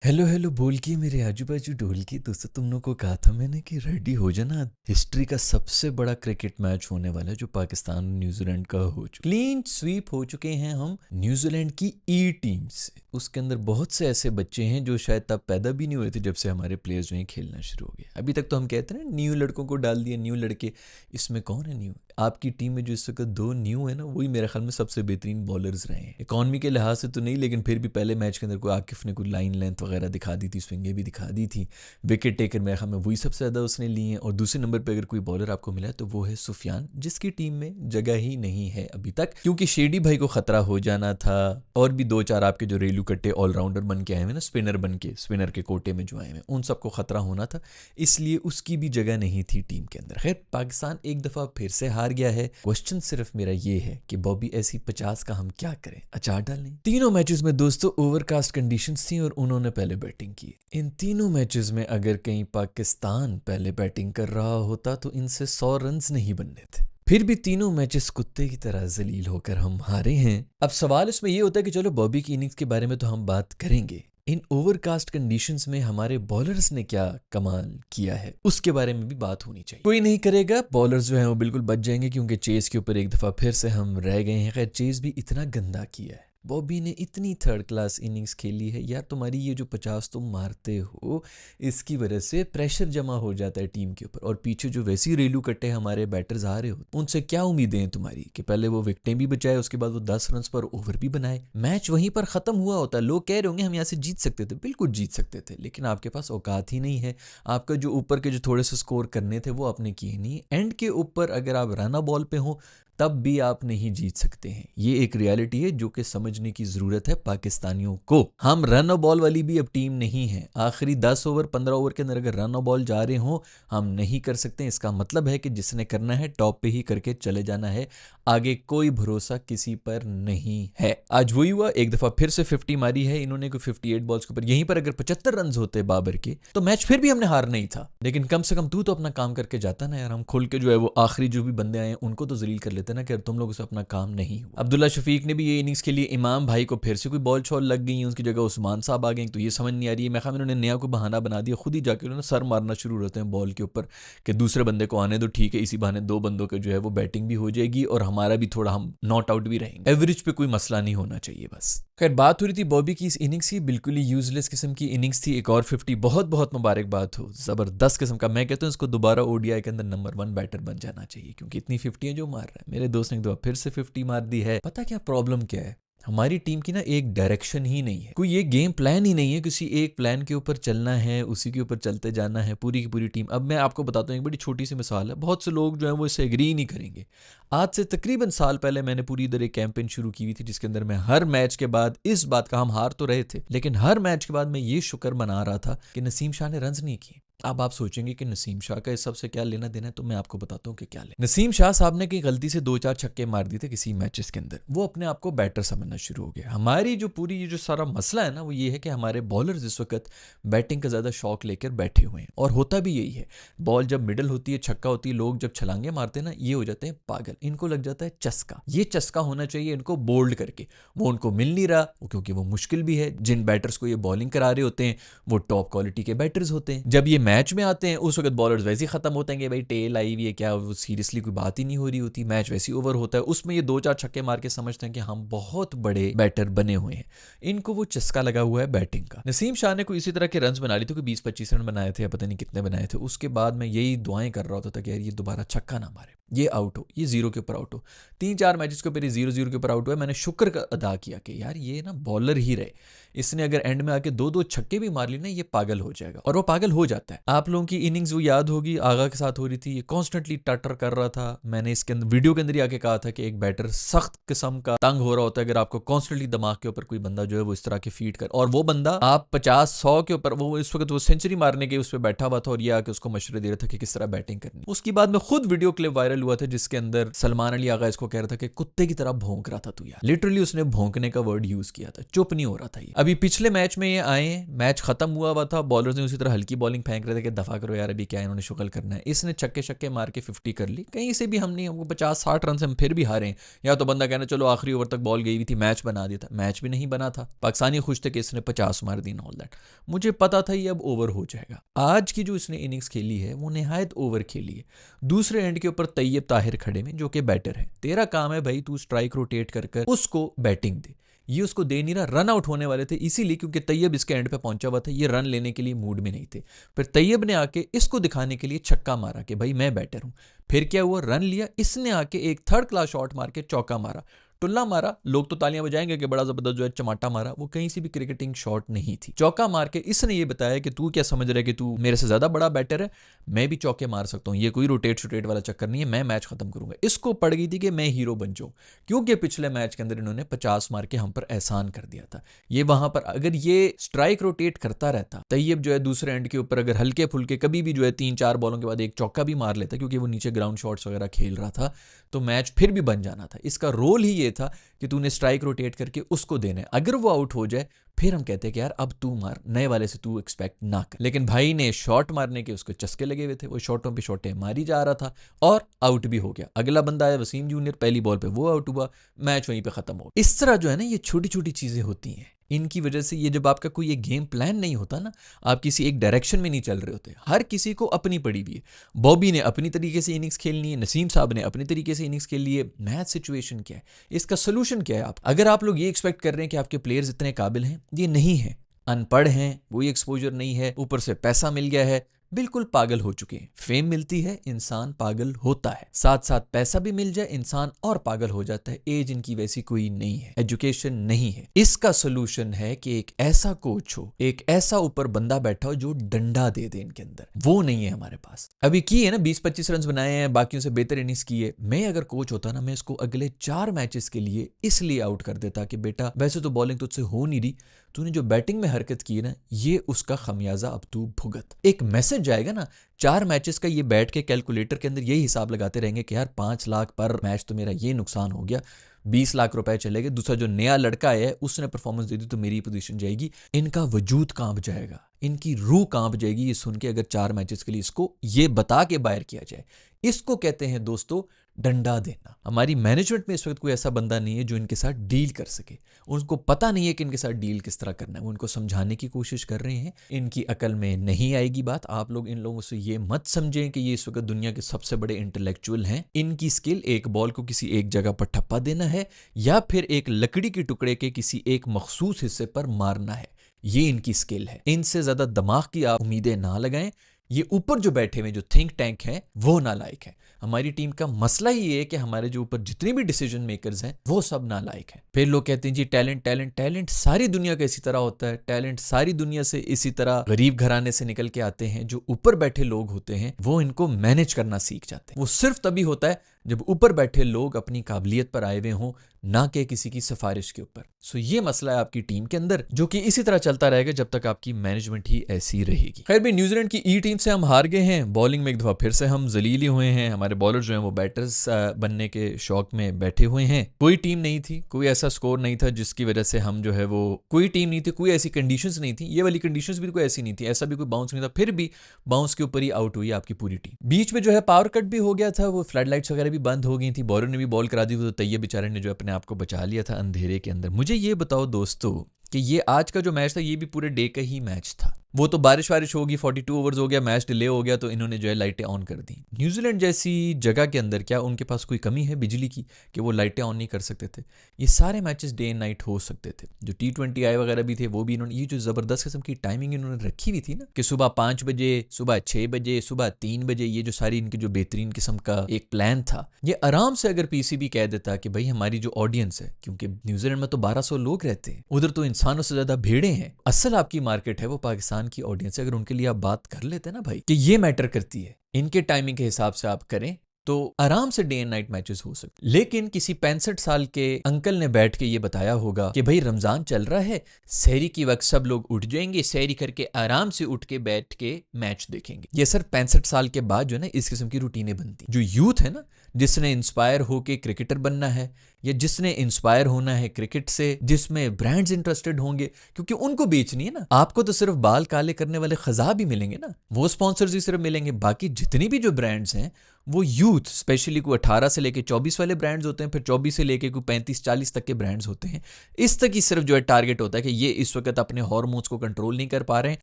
Hello hello बोल के मेरे आजू बाजू ढोल के दोस्तों, तुम लोग को कहा था मैंने कि रेडी हो जाना। हिस्ट्री का सबसे बड़ा क्रिकेट मैच होने वाला है जो पाकिस्तान और न्यूजीलैंड का हो चुका। क्लीन स्वीप हो चुके हैं हम न्यूजीलैंड की ई टीम से। उसके अंदर बहुत से ऐसे बच्चे हैं जो शायद तब पैदा भी नहीं हुए थे जब से हमारे प्लेयर्स जो हैं खेलना शुरू हो गए। अभी तक तो हम कहते हैं ना न्यू लड़कों को डाल दिया, न्यू लड़के। इसमें कौन है न्यू? आपकी टीम में जो इस वक्त दो न्यू है ना, वही मेरे ख्याल में सबसे बेहतरीन बॉलर्स रहे हैं। इकॉनमी के लिहाज से तो नहीं, लेकिन फिर भी पहले मैच के अंदर कोई आकिफ ने कोई लाइन लेंथ वगैरह दिखा दी थी, स्विंगें भी दिखा दी थी। विकेट टेकर मेरे ख्याल में वही सबसे ज़्यादा उसने लिए हैं। और दूसरे नंबर पर अगर कोई बॉलर आपको मिला है तो वो है सुफियान, जिसकी टीम में जगह ही नहीं है अभी तक, क्योंकि शेडी भाई को खतरा हो जाना था। और भी दो चार आपके जो रेलू कट्टे ऑलराउंडर बन के आए हैं ना, स्पिनर बन के, स्पिनर के कोटे में जो आए हैं, उन सबको खतरा होना था, इसलिए उसकी भी जगह नहीं थी टीम के अंदर। खैर, पाकिस्तान एक दफ़ा फिर से हार गया है। क्वेश्चन सिर्फ मेरा ये है कि बॉबी ऐसी 50 का हम क्या करें? अचार डालें? तीनों मैचेस में दोस्तों ओवरकास्ट कंडीशंस थी और उन्होंने पहले बैटिंग की। इन तीनों मैचेस में अगर कहीं पाकिस्तान पहले बैटिंग कर रहा होता तो इनसे 100 रन्स नहीं बनने थे। फिर भी तीनों मैचेस कुत्ते की तरह जलील होकर हम हारे हैं। अब सवाल इसमें यह होता है कि चलो बॉबी की इनिंग्स के बारे में तो हम बात करेंगे, इन ओवरकास्ट कंडीशंस में हमारे बॉलर्स ने क्या कमाल किया है उसके बारे में भी बात होनी चाहिए। कोई नहीं करेगा, बॉलर्स जो हैं वो बिल्कुल बच जाएंगे, क्योंकि चेस के ऊपर एक दफ़ा फिर से हम रह गए हैं। खैर, चेस भी इतना गंदा किया है, बॉबी ने इतनी थर्ड क्लास इनिंग्स खेली है यार। तुम्हारी ये जो 50 तुम मारते हो, इसकी वजह से प्रेशर जमा हो जाता है टीम के ऊपर। और पीछे जो वैसी रेलू कट्टे हमारे बैटर्स आ रहे हो, उनसे क्या उम्मीदें हैं तुम्हारी कि पहले वो विकेटें भी बचाए, उसके बाद वो 10 रन पर ओवर भी बनाए? मैच वहीं पर खत्म हुआ होता। लोग कह रहे होंगे हम यहाँ से जीत सकते थे, बिल्कुल जीत सकते थे, लेकिन आपके पास औकात ही नहीं है। आपका जो ऊपर के जो थोड़े से स्कोर करने थे वो आपने किए नहीं। एंड के ऊपर अगर आप रन बॉल पे हो तब भी आप नहीं जीत सकते हैं। ये एक रियलिटी है जो कि समझने की जरूरत है पाकिस्तानियों को। हम रन और बॉल वाली भी अब टीम नहीं है। आखिरी 10 ओवर 15 ओवर के अंदर अगर रन और बॉल जा रहे हो, हम नहीं कर सकते। इसका मतलब है कि जिसने करना है टॉप पे ही करके चले जाना है, आगे कोई भरोसा किसी पर नहीं है। आज वही हुआ, एक दफा फिर से 50 मारी है इन्होंने, कोई 58 बॉल्स के ऊपर। यहीं पर अगर 75 रन होते बाबर के तो मैच फिर भी हमने हार नहीं था। लेकिन कम से कम तू तो अपना काम करके जाता ना यार। हम खुल के जो है वो आखिरी जो भी बंदे आए उनको तो जलील कर लेते ना कि तुम लोगों से अपना काम नहीं हुआ। अब्दुल्ला शफीक ने भी ये इनिंग्स के लिए इमाम भाई को फिर से कोई बॉल छॉल लग गई, उसकी जगह उस्मान साहब आ गए। तो ये समझ नहीं आ रही है, मैं ख्याल इन्होंने नया को बहाना बना दिया, खुद ही जाके उन्होंने सर मारना शुरू रहते हैं बॉल के ऊपर कि दूसरे बंदे को आने दो। ठीक है, इसी बहाने दो बंदों के जो है वो बैटिंग भी हो जाएगी और हमारा भी थोड़ा, हम नॉट आउट भी रहेंगे। एवरेज पे कोई मसला नहीं होना चाहिए बस। खैर, बात हो रही थी बॉबी की इस इनिंग्स की, बिल्कुल ही यूजलेस किस्म की इनिंग्स थी। एक और 50, बहुत बहुत मुबारकबाद हो, जबरदस्त किस्म का। मैं कहता हूँ इसको दोबारा ओडीआई के अंदर नंबर 1 बैटर बन जाना चाहिए, क्योंकि इतनी 50 जो मार रहा है। मेरे दोस्त ने एक दो फिर से 50 मार दी है। पता क्या प्रॉब्लम क्या है? हमारी टीम की ना एक डायरेक्शन ही नहीं है, कोई ये गेम प्लान ही नहीं है। किसी एक प्लान के ऊपर चलना है, उसी के ऊपर चलते जाना है पूरी की पूरी टीम। अब मैं आपको बताता हूँ, एक बड़ी छोटी सी मिसाल है, बहुत से लोग जो है वो इससे एग्री नहीं करेंगे। आज से तकरीबन साल पहले मैंने पूरी इधर एक कैंपेन शुरू की हुई थी, जिसके अंदर मैं हर मैच के बाद इस बात का, हम हार तो रहे थे लेकिन हर मैच के बाद मैं ये शुक्र मना रहा था कि नसीम शाह ने रन्स नहीं किए। अब आप सोचेंगे कि नसीम शाह का इस सबसे क्या लेना देना है, तो मैं आपको बताता हूँ कि क्या लेना। नसीम शाह साहब ने की गलती से 2-4 छक्के मार दिए थे किसी मैचेस के अंदर, वो अपने आप को बैटर समझना शुरू हो गया। हमारी जो पूरी ये जो सारा मसला है ना, वो ये है कि हमारे बॉलर्स इस वक्त बैटिंग का ज़्यादा शौक लेकर बैठे हुए हैं। और होता भी यही है, बॉल जब मिडल होती है, छक्का होती है, लोग जब छलांगे मारते हैं ना, ये हो जाते हैं पागल, इनको लग जाता है चस्का। ये चस्का होना चाहिए इनको बोल्ड करके, वो उनको मिल नहीं रहा, क्योंकि वो मुश्किल भी है। जिन बैटर्स को ये बॉलिंग करा रहे होते हैं वो टॉप क्वालिटी के बैटर्स होते हैं। जब ये मैच में आते हैं उस वक्त बॉलर्स वैसे ही खत्म होते हैं कि भाई टेल आई हुई है क्या, वो सीरियसली कोई बात ही नहीं हो रही होती, मैच वैसे ही ओवर होता है। उसमें ये 2-4 छक्के मार के समझते हैं कि हम बहुत बड़े बैटर बने हुए हैं। इनको वो चस्का लगा हुआ है बैटिंग का। नसीम शाह ने कोई इसी तरह के रन बना लिए थे, कोई 20-25 रन बनाए थे, पता नहीं कितने बनाए थे। उसके बाद मैं यही दुआएं कर रहा होता था कि यार ये दोबारा छक्का ना मारे, ये आउट हो, ये 0 के ऊपर आउट हो। 3-4 मैचेस के ऊपर ये 0-0 के ऊपर आउट हुआ। मैंने शुक्र अदा किया कि यार ये ना बॉलर ही रहे, इसने अगर एंड में आके 2-2 छक्के भी मार ली ना, ये पागल हो जाएगा। और वो पागल हो जाता है। आप लोगों की इनिंग्स वो याद होगी, आगा के साथ हो रही थी, ये कॉन्स्टेंटली टटर कर रहा था। मैंने इसके अंदर वीडियो के अंदर ही आके कहा था कि एक बैटर सख्त किस्म का तंग हो रहा होता है अगर आपको कॉन्स्टेंटली दिमाग के ऊपर कोई बंदा जो है वो इस तरह के फीड कर, और वो बंदा आप 50-100 के ऊपर, वो इस वक्त वो सेंचुरी मारने के उस पर बैठा हुआ था और ये आके उसको मशवरे दे रहा था कि किस तरह बैटिंग करनी। उसके बाद में खुद वीडियो क्लिप वायरल हुआ था जिसके अंदर सलमान अली आगा इसको कह रहा था कि कुत्ते की तरह भौंक रहा था तू यार। लिटरली उसने भौंकने का वर्ड यूज किया था, चुप नहीं हो रहा था ये। अभी पिछले मैच में ये आए, मैच खत्म हुआ था, बॉलर्स ने उसी तरह हल्की बॉलिंग फेंक रहे थे कि दफा करो यार, अभी क्या इन्होंने शुगल करना है। इसने छक्के छक्के मार के 50 कर ली। कहीं से भी हमको 50-60 रन से हम फिर भी हारे। या तो बंदा कहना चलो आखिरी ओवर तक बॉल गई हुई थी, मैच बना दिया था, मैच भी नहीं बना था। पाकिस्तानी खुश थे कि इसने 50 मार दी, ऑल दैट। मुझे पता था ये अब ओवर हो जाएगा। आज की जो इसने इनिंग्स खेली है वो निहायत ओवर खेली है। दूसरे एंड के ऊपर तैयब ताहिर खड़े में, जो कि बैटर है। तेरा काम है भाई, तू स्ट्राइक रोटेट कर कर उसको बैटिंग दे। ये उसको दे नहीं रहा। रन आउट होने वाले थे इसीलिए क्योंकि तैयब इसके एंड पे पहुंचा हुआ था, ये रन लेने के लिए मूड में नहीं थे। फिर तैयब ने आके इसको दिखाने के लिए छक्का मारा कि भाई मैं बैटर हूं। फिर क्या हुआ, रन लिया। इसने आके एक थर्ड क्लास शॉट मार के चौका मारा, टुल्ला मारा। लोग तो तालियां बजाएंगे कि बड़ा जबरदस्त जो है चमाटा मारा, वो कहीं से भी क्रिकेटिंग शॉट नहीं थी। चौका मार के इसने ये बताया कि तू क्या समझ रहा है कि तू मेरे से ज्यादा बड़ा बैटर है, मैं भी चौके मार सकता हूं, ये कोई रोटेट शोटेट वाला चक्कर नहीं है, मैं मैच खत्म करूंगा। इसको पड़ गई थी कि मैं हीरो बन जाऊं, क्योंकि पिछले मैच के अंदर इन्होंने 50 मार के हम पर एहसान कर दिया था। ये वहां पर अगर ये स्ट्राइक रोटेट करता रहता, तैयब जो है दूसरे एंड के ऊपर अगर हल्के फुल्के कभी भी जो है 3-4 बॉलों के बाद एक चौका भी मार लेता, क्योंकि वो नीचे ग्राउंड शॉट्स वगैरह खेल रहा था, तो मैच फिर भी बन जाना था। इसका रोल ही ये था कि तूने स्ट्राइक रोटेट करके उसको देना है। अगर वो आउट हो जाए फिर हम कहते हैं कि यार अब तू मार, नए वाले से तू एक्सपेक्ट ना कर। लेकिन भाई ने शॉट मारने के उसको चस्के लगे हुए थे, वो शॉटों पे शॉटें मारी जा रहा था और आउट भी हो गया। अगला बंदा आया वसीम जूनियर, पहली बॉल पे वो आउट हुआ, मैच वहीं पे खत्म हो। इस तरह जो है ना ये छोटी छोटी चीजें होती हैं, इनकी वजह से ये जब आपका कोई एक गेम प्लान नहीं होता ना, आप किसी एक डायरेक्शन में नहीं चल रहे होते। हर किसी को अपनी पड़ी हुई है। बॉबी ने अपनी तरीके से इनिंग्स खेलनी है, नसीम साहब ने अपनी तरीके से इनिंग्स खेल लिए। मैच सिचुएशन क्या है, इसका सोल्यूशन क्या है? आप अगर आप लोग ये एक्सपेक्ट कर रहे हैं कि आपके प्लेयर्स इतने काबिल हैं, ये नहीं है। अनपढ़ हैं, कोई एक्सपोजर नहीं है, ऊपर से पैसा मिल गया है, बिल्कुल पागल हो चुके हैं। फेम मिलती है, इंसान पागल होता है। साथ साथ पैसा भी मिल जाए, इंसान और पागल हो जाता है। एज इनकी वैसी कोई नहीं है, एजुकेशन नहीं है। इसका सोल्यूशन है कि एक ऐसा कोच हो, एक ऐसा ऊपर बंदा बैठा हो जो डंडा दे दे इनके अंदर। वो नहीं है हमारे पास। अभी की है ना 20-25 रन बनाए हैं, बाकियों से बेहतर इनिंग्स की है। मैं अगर कोच होता ना, मैं इसको अगले 4 मैचेस के लिए इसलिए आउट कर देता कि बेटा वैसे तो बॉलिंग तुझसे हो नहीं रही, तूने जो बैटिंग में हरकत की है ना, ये उसका खमियाजा अब तू भुगत। एक मैसेज जाएगा ना 4 मैचेस का, ये बैठ के कैलकुलेटर के अंदर यही हिसाब लगाते रहेंगे कि यार 5 लाख पर मैच तो मेरा ये नुकसान हो गया, 20 लाख रुपए चले गए। दूसरा जो नया लड़का है उसने परफॉर्मेंस दे दी तो मेरी पोजीशन जाएगी। इनका वजूद कांप जाएगा, इनकी रूह कांप जाएगी ये सुन के, अगर 4 मैचेस के लिए इसको ये बता के बाहर किया जाए। इसको कहते हैं दोस्तों डंडा देना। हमारी मैनेजमेंट में इस वक्त कोई ऐसा बंदा नहीं है जो इनके साथ डील कर सके। उनको पता नहीं है कि इनके साथ डील किस तरह करना है। वो इनको समझाने की कोशिश कर रहे हैं, इनकी अकल में नहीं आएगी बात। आप लोग इन लोगों से ये मत समझें कि ये इस वक्त दुनिया के सबसे बड़े इंटेलेक्चुअल हैं। इनकी स्किल एक बॉल को किसी एक जगह पर ठप्पा देना है या फिर एक लकड़ी के टुकड़े के किसी एक मखसूस हिस्से पर मारना है। ये इनकी स्किल है। इनसे ज्यादा दिमाग की आप उम्मीदें ना लगाएं। ये ऊपर जो बैठे हुए जो थिंक टैंक हैं वो नालायक है। हमारी टीम का मसला ही है कि हमारे जो ऊपर जितने भी डिसीजन मेकर्स हैं वो सब नालायक हैं। फिर लोग कहते हैं जी टैलेंट टैलेंट टैलेंट सारी दुनिया का इसी तरह होता है। टैलेंट सारी दुनिया से इसी तरह गरीब घराने से निकल के आते हैं। जो ऊपर बैठे लोग होते हैं वो इनको मैनेज करना सीख जाते हैं। वो सिर्फ तभी होता है जब ऊपर बैठे लोग अपनी काबिलियत पर आए हुए हों, ना कि किसी की सिफारिश के ऊपर। सो ये मसला है आपकी टीम के अंदर, जो कि इसी तरह चलता रहेगा जब तक आपकी मैनेजमेंट ही ऐसी रहेगी। खैर भी न्यूजीलैंड की ई टीम से हम हार गए हैं। बॉलिंग में एक दफा फिर से हम जलील हुए हैं। हमारे बॉलर जो हैं वो बैटर्स बनने के शौक में बैठे हुए हैं। कोई टीम नहीं थी, कोई ऐसा स्कोर नहीं था जिसकी वजह से हम जो है वो, कोई टीम नहीं थी, कोई ऐसी कंडीशंस नहीं थी। ये वाली कंडीशंस भी कोई ऐसी नहीं थी, ऐसा भी कोई बाउंस नहीं था। फिर भी बाउंस के ऊपर ही आउट हुई आपकी पूरी टीम। बीच में जो है पावर कट भी हो गया था, वो फ्लड लाइट्स वगैरह भी बंद हो गई थी। बॉलर ने भी बॉल करा दी, तो तैयब बेचारे ने जो अपने आप को बचा लिया था अंधेरे के अंदर। मुझे ये बताओ दोस्तों कि ये आज का जो मैच था ये भी पूरे डे का ही मैच था। वो तो बारिश वारिश होगी, 42 ओवर्स हो गया, मैच डिले हो गया, तो इन्होंने जो है लाइटें ऑन कर दी। न्यूजीलैंड जैसी जगह के अंदर क्या उनके पास कोई कमी है बिजली की कि वो लाइटें ऑन नहीं कर सकते थे? ये सारे मैचेस डे एंड नाइट हो सकते थे। जो T20 आई वगैरह भी थे वो भी इन्होंने, ये जो ज़बरदस्त किस्म की टाइमिंग इन्होंने रखी हुई थी ना कि सुबह 5 बजे, सुबह 6 बजे, सुबह 3 बजे, ये जो सारी इनकी जो बेहतरीन किस्म का एक प्लान था, ये आराम से अगर PCB कह देता कि भाई हमारी जो ऑडियंस है, क्योंकि न्यूजीलैंड में तो 1200 लोग रहते हैं, उधर तो इंसानों से ज्यादा भेड़ें हैं, असल आपकी मार्केट है वो पाकिस्तान की ऑडियंस है। अगर उनके लिए आप बात कर लेते ना भाई कि ये मैटर करती है, इनके टाइमिंग के हिसाब से आप करें, तो आराम से डे एंड नाइट मैचेस हो सकते। लेकिन किसी 65 साल के अंकल ने बैठ के ये बताया होगा कि भाई रमजान चल रहा है, सहरी की वक्त सब लोग उठ जाएंगे, सहरी करके आराम से उठ के बैठ के मैच देखेंगे। ये सर 65 साल के बाद जो है ना इस किस्म की रूटीनें बनती। जो यूथ है ना जिसने इंस्पायर होके क्रिकेटर बनना है या जिसने इंस्पायर होना है क्रिकेट से, जिसमें ब्रांड्स इंटरेस्टेड होंगे, क्योंकि उनको बेचनी है ना। आपको तो सिर्फ बाल काले करने वाले खजा भी मिलेंगे ना, वो स्पॉन्सर्स ही सिर्फ मिलेंगे। बाकी जितनी भी जो ब्रांड्स हैं वो यूथ, स्पेशली कोई 18 से लेके 24 वाले ब्रांड्स होते हैं, फिर 24 से लेके कोई 35-40 तक के ब्रांड्स होते हैं। इस तक ही सिर्फ जो है टारगेट होता है कि ये इस वक्त अपने हार्मोन्स को कंट्रोल नहीं कर पा रहे हैं,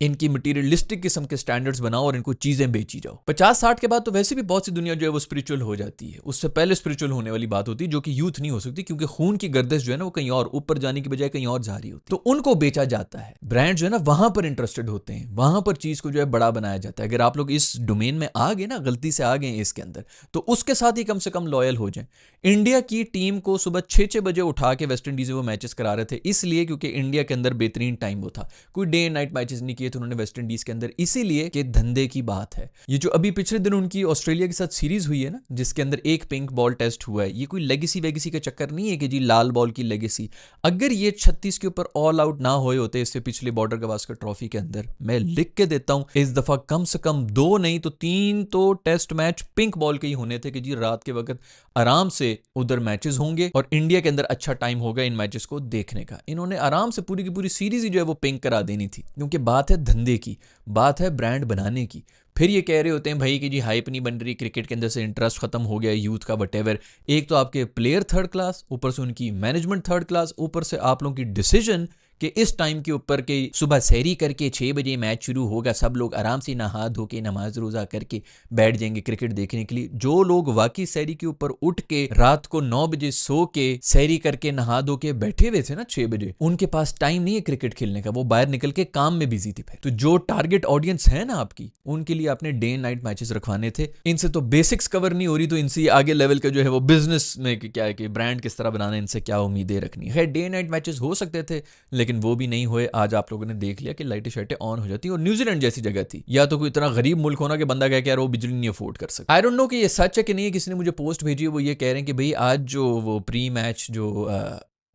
इनकी मटीरियलिस्टिक किस्म के स्टैंडर्ड्स बनाओ और इनको चीजें बेची जाओ। 50-60 के बाद तो वैसे भी बहुत सी दुनिया जो है वो स्पिरिचुअल हो जाती है। उससे पहले स्पिरिचुअल होने वाली बात होती है, जो कि यूथ नहीं हो सकती, क्योंकि खून की गर्दिश जो है ना वो कहीं और ऊपर जाने की बजाय कहीं और जा रही होती है। तो उनको बेचा जाता है, ब्रांड जो है ना वहां पर इंटरेस्टेड होते हैं, वहां पर चीज को जो है बड़ा बनाया जाता है। अगर आप लोग इस डोमेन में आ गए ना, गलती से आ गए इसके अंदर, तो उसके साथ ही कम से कम लॉयल हो जाएं। इंडिया की टीम को सुबह 6-6 बजे उठा के वेस्ट इंडीज में वो मैचेस करा रहे थे, इसलिए क्योंकि इंडिया के अंदर बेहतरीन टाइम वो था। कोई डे एंड नाइट मैचेस नहीं किए थे उन्होंने वेस्ट इंडीज के अंदर, इसीलिए कि धंधे की बात है। ये जो अभी पिछले दिन उनकी ऑस्ट्रेलिया के साथ सीरीज हुई है ना, जिसके अंदर एक पिंक बॉल टेस्ट हुआ है, ये कोई लेगेसी वेगेसी का चक्कर नहीं है कि जी लाल बॉल की लेगेसी। अगर ये 36 के ऊपर ऑल आउट ना हुए होते इससे पिछले बॉर्डर गवास्कर ट्रॉफी के अंदर, मैं लिख के देता हूं इस दफा कम से कम 2 नहीं तो 3 तो टेस्ट मैच पिंक बॉल के ही होने थे, कि जी रात के वक्त आराम से उधर मैचेस होंगे और इंडिया के अंदर अच्छा टाइम होगा इन मैचेस को देखने का। इन्होंने आराम से पूरी की पूरी सीरीज ही जो है वो पिंक करा देनी थी, क्योंकि बात है धंधे की, बात है ब्रांड बनाने की। फिर ये कह रहे होते हैं भाई कि जी हाइप नहीं बन रही, क्रिकेट के अंदर से इंटरेस्ट खत्म हो गया यूथ का, वटेवर। एक तो आपके प्लेयर थर्ड क्लास, ऊपर से उनकी मैनेजमेंट थर्ड क्लास, ऊपर से आप लोगों की डिसीजन कि इस टाइम के ऊपर के सुबह सहरी करके 6 बजे मैच शुरू होगा, सब लोग आराम से नहा धो के नमाज रोजा करके बैठ जाएंगे क्रिकेट देखने के लिए। जो लोग वाकई सहरी के ऊपर उठ के रात को 9 बजे सो के सहरी करके नहा धो के बैठे हुए थे ना 6 बजे, उनके पास टाइम नहीं है क्रिकेट खेलने का, वो बाहर निकल के काम में बिजी थे। फिर तो जो टारगेट ऑडियंस है ना आपकी, उनके लिए आपने डे एंड नाइट मैचेस रखवाने थे। इनसे तो बेसिक्स कवर नहीं हो रही, तो इनसे आगे लेवल का जो है वो बिजनेस में क्या है कि ब्रांड किस तरह बनाना, इनसे क्या उम्मीदें रखनी है। डे एंड नाइट मैचेस हो सकते थे लेकिन वो भी नहीं हुए। आज आप लोगों ने देख लिया कि लाइटें शाइटें ऑन हो जाती, और न्यूजीलैंड जैसी जगह थी, या तो कोई इतना गरीब मुल्क होना कि बंदा कह के यार वो बिजली नहीं अफोर्ड कर सकता। आई डोंट नो कि ये सच है कि नहीं। किसी ने मुझे पोस्ट भेजी है, वो ये कह रहे हैं कि भाई आज जो वो प्री मैच जो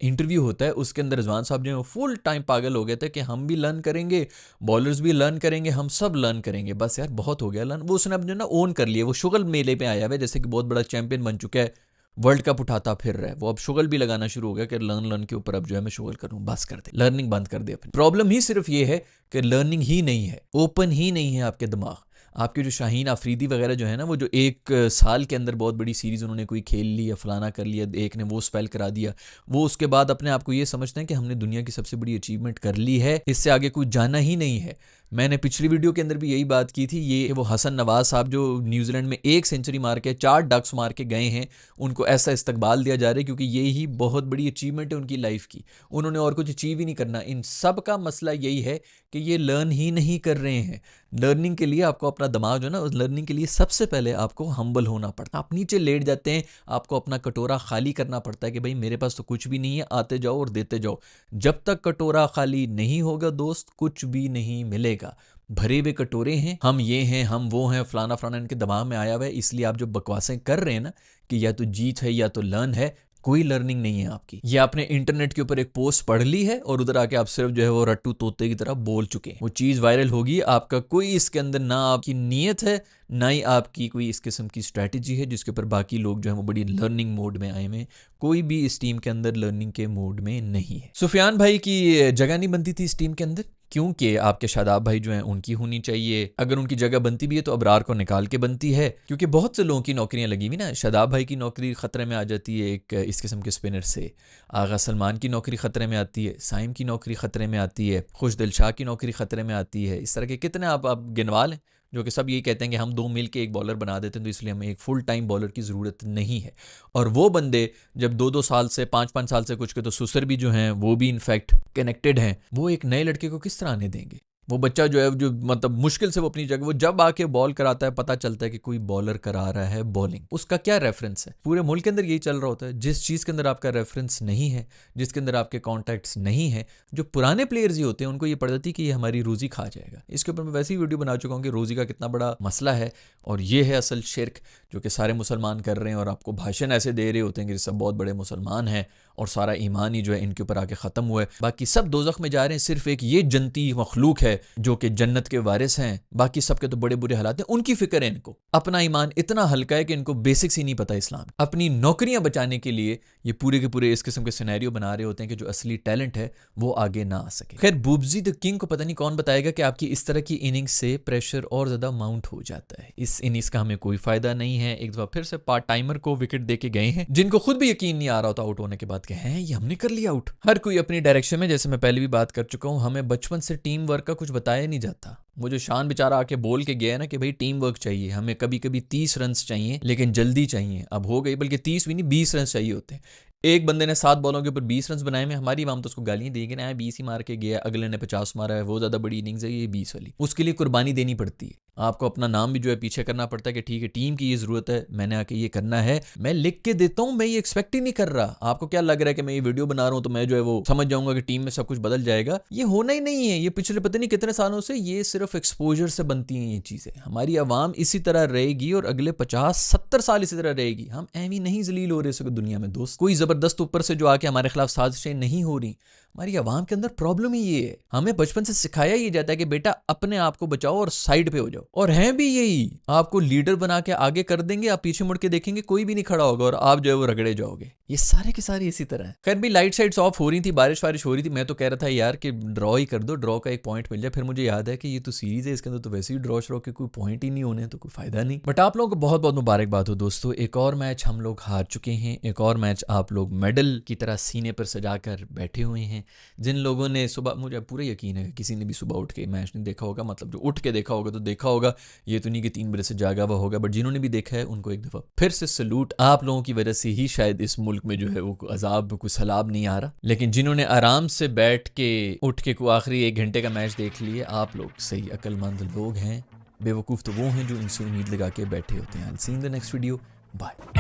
इंटरव्यू होता है उसके अंदर रिजवान साहब जो है फुल टाइम पागल हो गए थे कि हम भी लर्न करेंगे, बॉलर्स भी लर्न करेंगे, हम सब लर्न करेंगे। बस यार बहुत हो गया लर्न। वो उसने अब जो ना ओन कर लिया, वो शुगल मेले पे आया हुआ है, जैसे कि बहुत बड़ा चैंपियन बन चुका है, वर्ल्ड कप उठाता फिर रहा है। वो अब शुगल भी लगाना शुरू हो गया कि लर्न के ऊपर अब जो है मैं शुगल करूं, बस कर दे, लर्निंग बंद कर दे अपनी। प्रॉब्लम ही सिर्फ ये है कि लर्निंग ही नहीं है, ओपन ही नहीं है आपके दिमाग। आपके जो शाहीन आफरीदी वगैरह जो है ना, वो जो 1 साल के अंदर बहुत बड़ी सीरीज़ उन्होंने कोई खेल ली या फलाना कर लिया, एक ने वो स्पेल करा दिया, वो उसके बाद अपने आप को ये समझते हैं कि हमने दुनिया की सबसे बड़ी अचीवमेंट कर ली है, इससे आगे कुछ जाना ही नहीं है। मैंने पिछली वीडियो के अंदर भी यही बात की थी, ये वो हसन नवाज साहब जो न्यूजीलैंड में 1 सेंचुरी मार के 4 डक्स मार के गए हैं, उनको ऐसा इस्तकबाल दिया जा रहा है क्योंकि ये ही बहुत बड़ी अचीवमेंट है उनकी लाइफ की। उन्होंने और कुछ अचीव ही नहीं करना। इन सब का मसला यही है कि ये लर्न ही नहीं कर रहे हैं। लर्निंग के लिए आपको अपना दिमाग जो है ना, उस लर्निंग के लिए सबसे पहले आपको हम्बल होना पड़ता है। आप नीचे लेट जाते हैं, आपको अपना कटोरा खाली करना पड़ता है कि भाई मेरे पास तो कुछ भी नहीं है, आते जाओ और देते जाओ। जब तक कटोरा खाली नहीं होगा दोस्त, कुछ भी नहीं मिलेगा। भरे हुए कटोरे हैं, हम ये हैं, हम वो हैं, फलाना फलाना इनके दिमाग में आया हुआ है। इसलिए आप जो बकवासें कर रहे हैं ना कि या तो जीत है या तो लर्न है, कोई लर्निंग नहीं है आपकी। ये आपने इंटरनेट के ऊपर एक पोस्ट पढ़ ली है और उधर आके आप सिर्फ जो है वो रट्टू तोते की तरह बोल चुके हैं। वो चीज़ वायरल होगी, आपका कोई इसके अंदर ना आपकी नीयत है, ना ही आपकी कोई इस किस्म की स्ट्रैटेजी है जिसके ऊपर बाकी लोग जो है वो बड़ी लर्निंग मोड में आए हुए। कोई भी इस टीम के अंदर लर्निंग के मोड में नहीं है। सुफियान भाई की जगह नहीं बनती थी इस टीम के अंदर, क्योंकि आपके शादाब भाई जो हैं उनकी होनी चाहिए। अगर उनकी जगह बनती भी है तो अबरार को निकाल के बनती है, क्योंकि बहुत से लोगों की नौकरियां लगी हुई ना। शादाब भाई की नौकरी खतरे में आ जाती है एक इस किस्म के स्पिनर से, आगा सलमान की नौकरी खतरे में आती है, साइम की नौकरी खतरे में आती है, खुश दिल शाह की नौकरी खतरे में आती है। इस तरह के कितने आप गिनवा लें जो कि सब यही कहते हैं कि हम 2 मिल के एक बॉलर बना देते हैं, तो इसलिए हमें एक फुल टाइम बॉलर की ज़रूरत नहीं है। और वो बंदे जब 2-2 साल से 5-5 साल से कुछ के तो सुसर भी जो हैं वो भी इनफैक्ट कनेक्टेड हैं, वो एक नए लड़के को किस तरह आने देंगे? वो बच्चा जो है जो मतलब मुश्किल से वो अपनी जगह, वो जब आके बॉल कराता है पता चलता है कि कोई बॉलर करा रहा है बॉलिंग, उसका क्या रेफरेंस है? पूरे मुल्क के अंदर यही चल रहा होता है। जिस चीज़ के अंदर आपका रेफरेंस नहीं है, जिसके अंदर आपके कॉन्टैक्ट्स नहीं है, जो पुराने प्लेयर्स ही होते हैं उनको ये पड़ जाती है कि ये हमारी रोज़ी खा जाएगा। इसके ऊपर मैं वैसे ही वीडियो बना चुका हूँ कि रोज़ी का कितना बड़ा मसला है, और ये है असल शिर्क जो कि सारे मुसलमान कर रहे हैं और आपको भाषण ऐसे दे रहे होते हैं कि सब बहुत बड़े मुसलमान हैं और सारा ईमान ही जो है इनके ऊपर आके ख़त्म हुआ है। बाकी सब दोज़ख में जा रहे हैं, सिर्फ एक ये जनती मखलूक है जो कि जन्नत के वारिस हैं, बाकी सबके तो बड़े बुरे हालात हैं। उनकी फिक्र है इनको, अपना ईमान इतना हल्का है कि इनको बेसिक्स ही नहीं पता इस्लाम। अपनी नौकरियां बचाने के लिए ये पूरे के पूरे इस किस्म के सिनेरियो बना रहे होते हैं कि जो असली टैलेंट है वो आगे ना आ सके। खैर, बुब्जी द किंग को पता नहीं कौन बताएगा कि आपकी इस तरह की इनिंग्स से प्रेशर और ज्यादा माउंट हो जाता है। इस इनिंग्स का हमें कोई फायदा नहीं है। एक दफा फिर से पार्ट टाइमर को विकेट दे के गए हैं, जिनको खुद भी यकीन नहीं आ रहा होता आउट होने के बाद कि हैं ये हमने कर लिया आउट। हर कोई अपनी डायरेक्शन में, जैसे मैं पहले भी बात कर चुका हूं, हमें बचपन से टीम वर्क का कुछ बताया नहीं जाता। वो जो शान बेचारा आके बोल के गया है ना कि भाई टीम वर्क चाहिए, हमें कभी कभी 30 रन चाहिए लेकिन जल्दी चाहिए। अब हो गई, बल्कि 30 भी नहीं 20 रन चाहिए होते हैं। एक बंदे ने 7 बॉलों के ऊपर 20 रन बनाए में, हमारी आवाम तो उसको गालियां देगी ना, 20 ही मार के गया, अगले ने 50 मारा है, वो ज्यादा बड़ी इनिंग्स है, ये 20 वाली। उसके लिए कुर्बानी देनी पड़ती है, आपको अपना नाम भी जो है पीछे करना पड़ता है कि ठीक है टीम की ये जरूरत है, मैंने आके ये करना है। मैं लिख के देता हूं, मैं ये एक्सपेक्ट ही नहीं कर रहा। आपको क्या लग रहा है कि मैं ये वीडियो बना रहा हूं तो मैं जो है वो समझ जाऊंगा कि टीम में सब कुछ बदल जाएगा? ये होना ही नहीं है। ये पिछले पता नहीं कितने सालों से ये सिर्फ एक्सपोजर से बनती हैं ये चीजें। हमारी आवाम इसी तरह रहेगी और अगले 50-70 साल इसी तरह रहेगी। हम एवी नहीं जलील हो रहे इस दुनिया में दोस्त। कोई जबरदस्त ऊपर से जो आके हमारे खिलाफ साजिशें नहीं हो रही। हमारी आवाम के अंदर प्रॉब्लम ही ये है। हमें बचपन से सिखाया ही जाता है कि बेटा अपने आप को बचाओ और साइड पे हो जाओ, और हैं भी यही। आपको लीडर बना के आगे कर देंगे, आप पीछे मुड़ के देखेंगे कोई भी नहीं खड़ा होगा और आप जो है वो रगड़े जाओगे। ये सारे के सारे इसी तरह है। खैर भी लाइट साइड्स ऑफ हो रही थी, बारिश वारिश हो रही थी। मैं तो कह रहा था यार कि ड्रॉ ही कर दो, ड्रॉ का एक पॉइंट मिल जाए। फिर मुझे याद है कि ये तो सीरीज है, इसके अंदर तो वैसे ही ड्रॉ श्रॉ के कोई पॉइंट ही नहीं होने, तो कोई फायदा नहीं। बट आप लोगों को बहुत बहुत मुबारकबाद हो दोस्तों। एक और मैच हम लोग हार चुके हैं, एक और मैच आप लोग मेडल की तरह सीने पर सजा कर बैठे हुए हैं। जिन लोगों ने सुबह, मुझे पूरा यकीन है किसी ने भी सुबह उठ के मैच नहीं देखा होगा, मतलब जो उठ के देखा होगा तो देखा होगा, ये तो नहीं कि 3 बजे से जागा हुआ होगा, बट जिन्होंने भी देखा है उनको एक दफ़ा फिर से सलूट। आप लोगों की वजह से ही शायद इस मुल्क में जो है वो अजाब कोई सैलाब नहीं आ रहा, लेकिन जिन्होंने आराम से बैठ के उठ के को आखिरी 1 घंटे का मैच देख लिए, आप लोग सही अक्लमंद लोग हैं। बेवकूफ़ तो वो हैं जो इनसे उम्मीद लगा के बैठे होते हैं। See in the next video, bye.